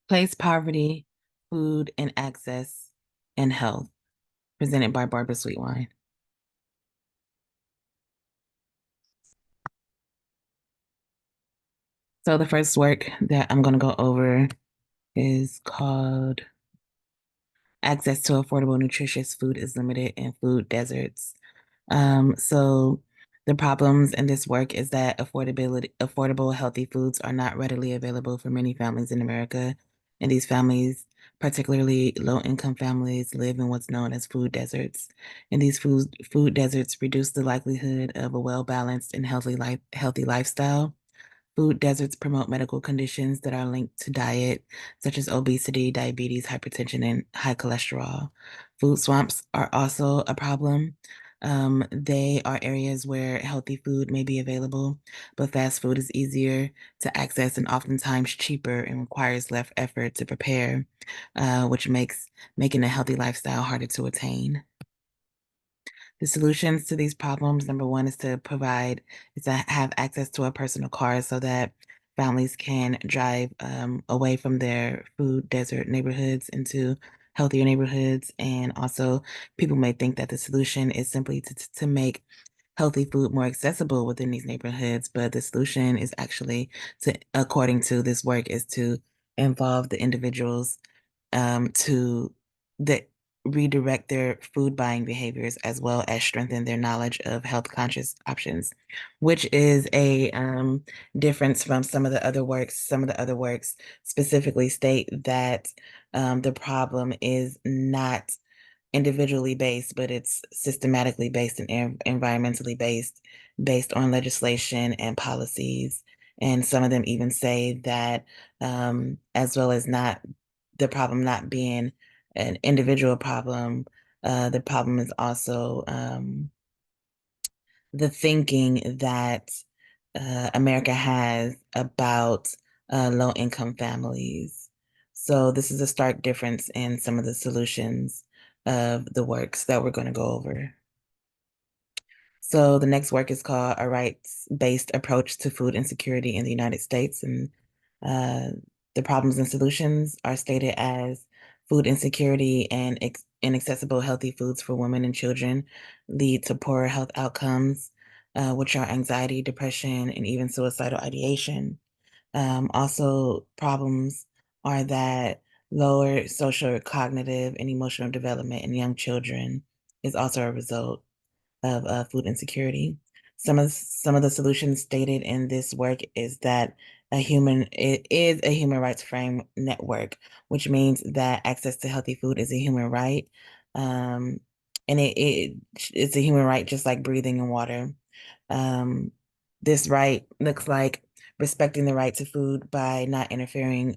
Place Poverty, Food and Access, and Health, presented by Barbara Sweetwine. So the first work that I'm going to go over is called Access to Affordable Nutritious Food is Limited in Food Deserts. So the problems in this work is that affordable, healthy foods are not readily available for many families in America. And these families, particularly low-income families, live in what's known as food deserts. And these food deserts reduce the likelihood of a well-balanced and healthy lifestyle. Food deserts promote medical conditions that are linked to diet, such as obesity, diabetes, hypertension, and high cholesterol. Food swamps are also a problem. They are areas where healthy food may be available, but fast food is easier to access and oftentimes cheaper and requires less effort to prepare, which makes making a healthy lifestyle harder to attain. The solutions to these problems, number one, is to have access to a personal car so that families can drive away from their food desert neighborhoods into healthier neighborhoods. And also, people may think that the solution is simply to make healthy food more accessible within these neighborhoods, but the solution is actually according to this work, is to involve the individuals to that redirect their food buying behaviors as well as strengthen their knowledge of health conscious options, which is a difference from some of the other works. Some of the other works specifically state that the problem is not individually based, but it's systematically based and environmentally based on legislation and policies. And some of them even say that, as well as not the problem not being an individual problem, the problem is also the thinking that America has about low income families. So this is a stark difference in some of the solutions of the works that we're going to go over. So the next work is called A Rights-Based Approach to Food Insecurity in the United States. And uh, the problems and solutions are stated as food insecurity and inaccessible healthy foods for women and children lead to poorer health outcomes, which are anxiety, depression, and even suicidal ideation. Also, problems are that lower social, cognitive, and emotional development in young children is also a result of food insecurity. Some of the solutions stated in this work is that it is a human rights frame network, which means that access to healthy food is a human right. Um, and it's a human right just like breathing and water. Um, this right looks like respecting the right to food by not interfering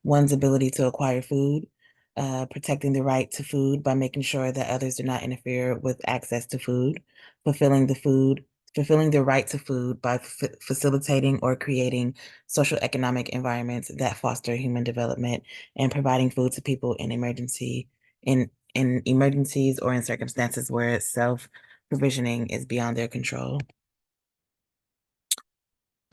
one's ability to acquire food, protecting the right to food by making sure that others do not interfere with access to food, fulfilling the food, fulfilling the right to food by facilitating or creating social economic environments that foster human development, and providing food to people in emergencies or in circumstances where self-provisioning is beyond their control.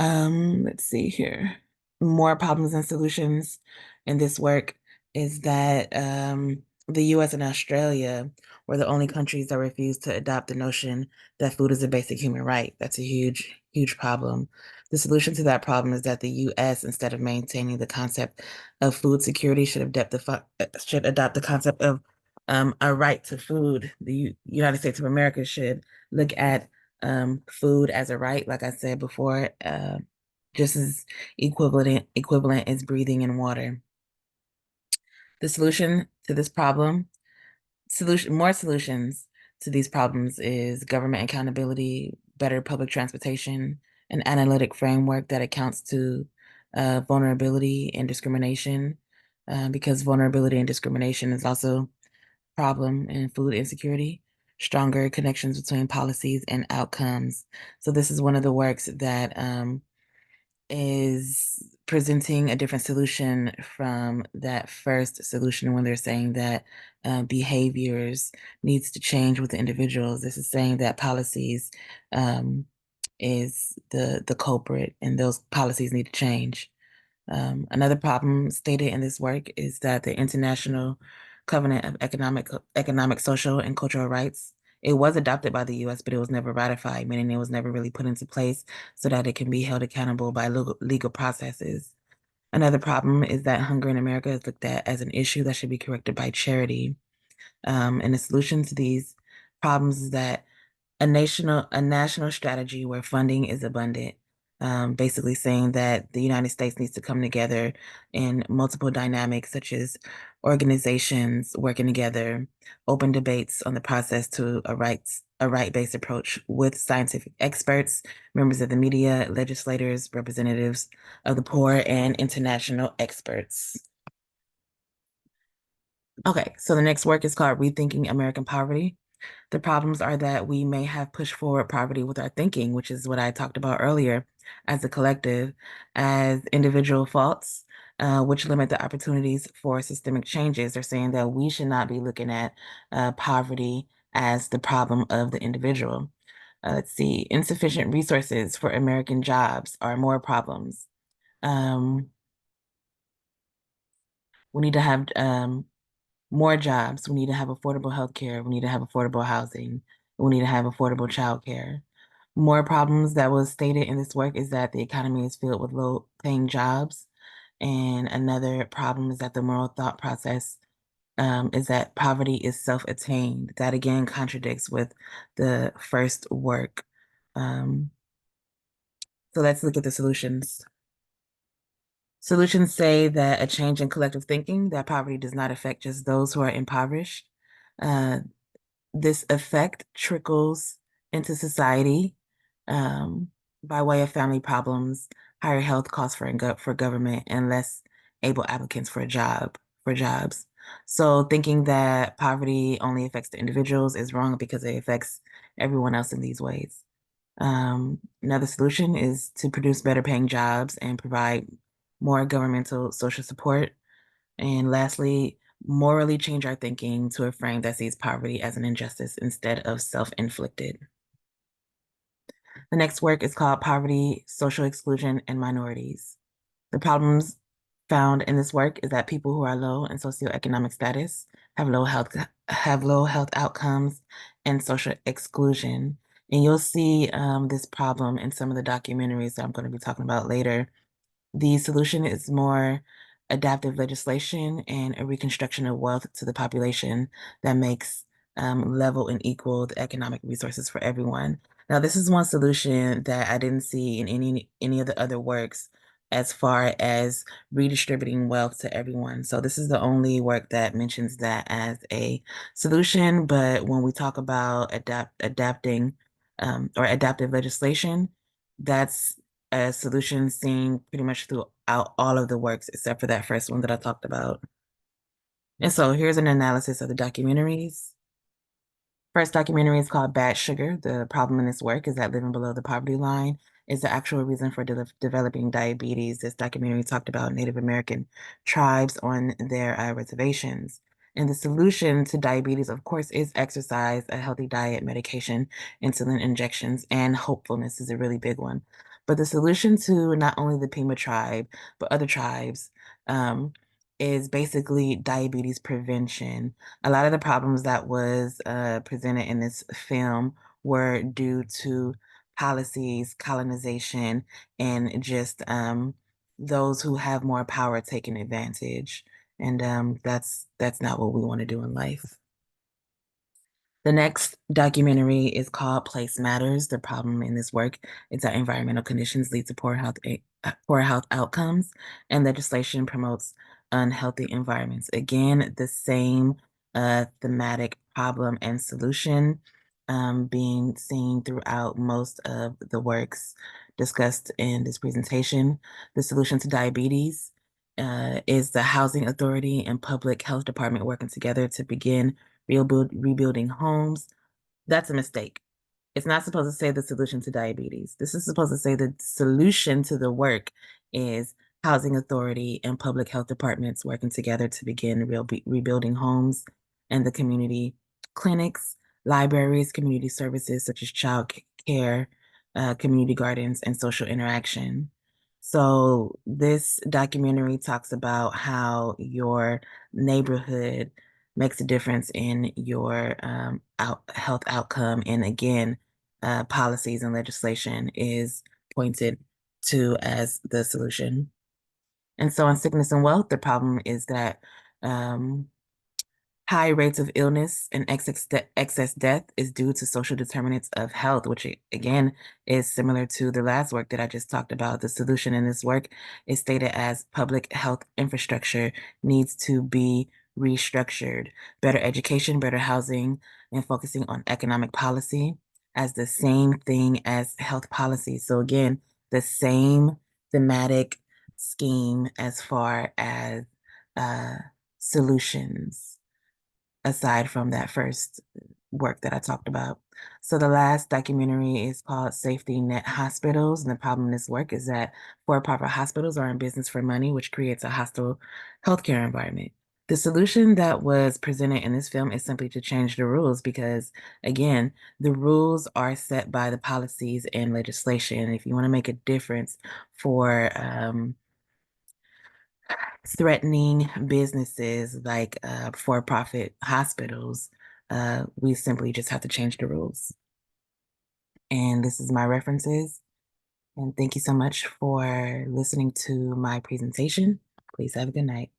Let's see here. More problems and solutions in this work is that the US and Australia were the only countries that refused to adopt the notion that food is a basic human right. That's a huge problem. The solution to that problem is that the US, instead of maintaining the concept of food security, should adopt the concept of a right to food. The United States of America should look at food as a right, like I said before, just as equivalent as breathing and water. The solution to this problem, more solutions to these problems is government accountability, better public transportation, an analytic framework that accounts to vulnerability and discrimination, because vulnerability and discrimination is also problem in food insecurity, stronger connections between policies and outcomes. So this is one of the works that is presenting a different solution from that first solution when they're saying that behaviors needs to change with the individuals. This is saying that policies is the culprit and those policies need to change. Another problem stated in this work is that the International Covenant of Economic, Social, and Cultural Rights, it was adopted by the U.S., but it was never ratified, meaning it was never really put into place so that it can be held accountable by legal processes. Another problem is that hunger in America is looked at as an issue that should be corrected by charity. And the solution to these problems is that a national strategy where funding is abundant, basically saying that the United States needs to come together in multiple dynamics, such as organizations working together, open debates on the process to a right-based approach with scientific experts, members of the media, legislators, representatives of the poor, and international experts. Okay, so the next work is called Rethinking American Poverty. The problems are that we may have pushed forward poverty with our thinking, which is what I talked about earlier, as a collective, as individual faults, which limit the opportunities for systemic changes. They're saying that we should not be looking at poverty as the problem of the individual. Let's see, insufficient resources for American jobs are more problems. Um, we need to have more jobs. We need to have affordable healthcare. We need to have affordable housing. We need to have affordable childcare. More problems that was stated in this work is that the economy is filled with low-paying jobs. And another problem is that the moral thought process is that poverty is self-attained. That again contradicts with the first work. Um, so let's look at the solutions. Solutions say that a change in collective thinking, that poverty does not affect just those who are impoverished. Uh, this effect trickles into society by way of family problems, higher health costs for government, and less able applicants for jobs. So thinking that poverty only affects the individuals is wrong because it affects everyone else in these ways. Another solution is to produce better paying jobs and provide more governmental social support. And lastly, morally change our thinking to a frame that sees poverty as an injustice instead of self-inflicted. The next work is called Poverty, Social Exclusion, and Minorities. The problems found in this work is that people who are low in socioeconomic status have low health outcomes and social exclusion. And you'll see this problem in some of the documentaries that I'm going to be talking about later. The solution is more adaptive legislation and a reconstruction of wealth to the population that makes level and equal the economic resources for everyone. Now, this is one solution that I didn't see in any of the other works as far as redistributing wealth to everyone. So this is the only work that mentions that as a solution. But when we talk about adapting or adaptive legislation, that's a solution seen pretty much throughout all of the works except for that first one that I talked about. And so here's an analysis of the documentaries. First documentary is called Bad Sugar. The problem in this work is that living below the poverty line is the actual reason for developing diabetes. This documentary talked about Native American tribes on their reservations. And the solution to diabetes, of course, is exercise, a healthy diet, medication, insulin injections, and hopefulness is a really big one. But the solution to not only the Pima tribe, but other tribes, is basically diabetes prevention. A lot of the problems that was presented in this film were due to policies, colonization, and just those who have more power taking advantage. And that's not what we want to do in life. The next documentary is called Place Matters. The problem in this work is that environmental conditions lead to poor health outcomes, and legislation promotes unhealthy environments. Again, the same thematic problem and solution being seen throughout most of the works discussed in this presentation. The solution to diabetes is the Housing Authority and Public Health Department working together to begin rebuilding homes. That's a mistake. It's not supposed to say the solution to diabetes. This is supposed to say the solution to the work is housing authority and public health departments working together to begin rebuilding homes and the community clinics, libraries, community services such as child care, community gardens, and social interaction. So this documentary talks about how your neighborhood makes a difference in your health outcome. And again, policies and legislation is pointed to as the solution. And so in sickness and wealth, the problem is that um, high rates of illness and excess death is due to social determinants of health, which again is similar to the last work that I just talked about. The solution in this work is stated as public health infrastructure needs to be restructured, better education, better housing, and focusing on economic policy as the same thing as health policy. So again, the same thematic scheme as far as uh, solutions aside from that first work that I talked about. So the last documentary is called Safety Net Hospitals. And the problem in this work is that for-profit hospitals are in business for money, which creates a hostile healthcare environment. The solution that was presented in this film is simply to change the rules because, again, the rules are set by the policies and legislation. If you want to make a difference for threatening businesses like for-profit hospitals, we simply just have to change the rules. And this is my references. And thank you so much for listening to my presentation. Please have a good night.